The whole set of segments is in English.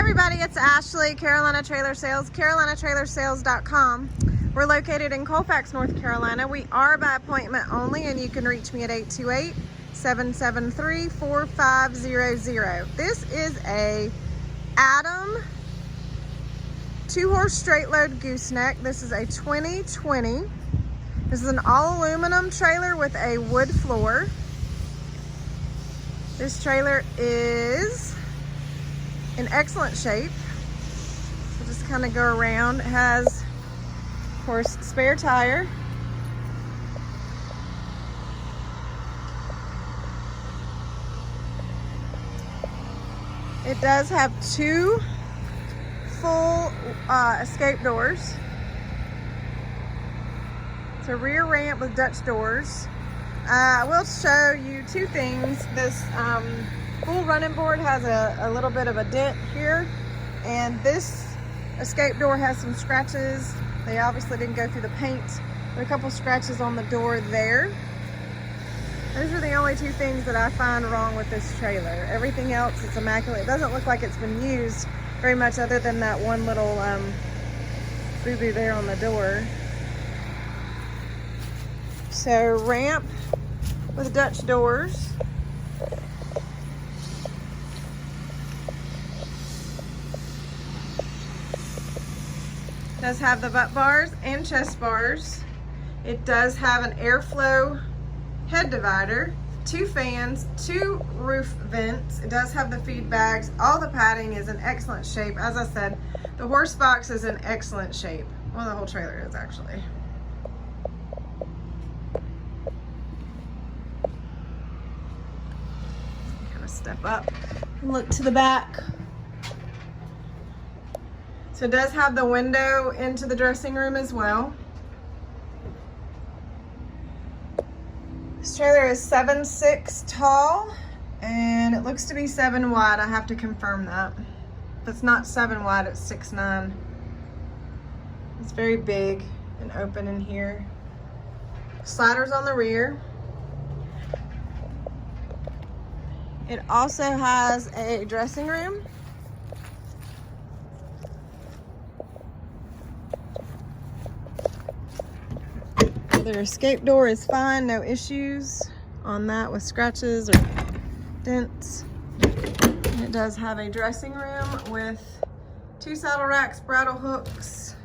everybody, it's Ashley, Carolina Trailer Sales, carolinatrailersales.com. We're located in Colfax, North Carolina. We are by appointment only, and you can reach me at 828-773-4500. This is a Adam 2-horse straight load gooseneck. This is a 2020. This is an all aluminum trailer with a wood floor. This trailer is in excellent shape. So just kind of go around. It has, of course, spare tire. It does have 2 full escape doors. It's a rear ramp with Dutch doors. I will show you 2 things. This full running board has a little bit of a dent here, and this escape door has some scratches. They obviously didn't go through the paint. There are a couple scratches on the door there. Those are the only 2 things that I find wrong with this trailer. Everything else is immaculate. It doesn't look like it's been used very much, other than that one little boo-boo there on the door. So ramp with Dutch doors. Does have the butt bars and chest bars. It does have an airflow head divider, 2 fans, 2 roof vents. It does have the feed bags. All the padding is in excellent shape. As I said, the horse box is in excellent shape. Well, the whole trailer is actually. Kind of step up and look to the back. So it does have the window into the dressing room as well. This trailer is 7'6" tall, and it looks to be 7 wide. I have to confirm that. If it's not 7 wide, it's 6'9". It's very big and open in here. Sliders on the rear. It also has a dressing room. Their escape door is fine, no issues on that with scratches or dents. And it does have a dressing room with 2 saddle racks, bridle hooks,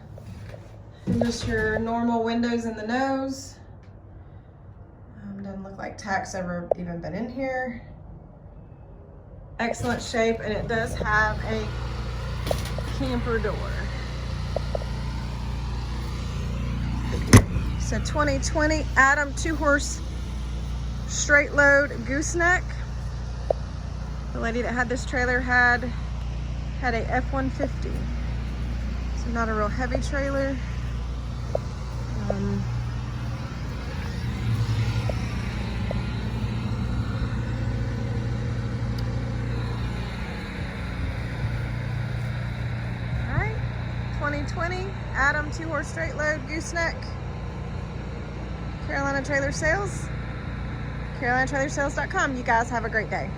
and just your normal windows in the nose. Doesn't look like tack's ever even been in here. Excellent shape, and it does have a camper door. It's a 2020 Adam 2-horse straight load gooseneck. The lady that had this trailer had a F-150. So not a real heavy trailer. All right, 2020 Adam 2-horse straight load gooseneck. Carolina Trailer Sales, carolinatrailersales.com. You guys have a great day.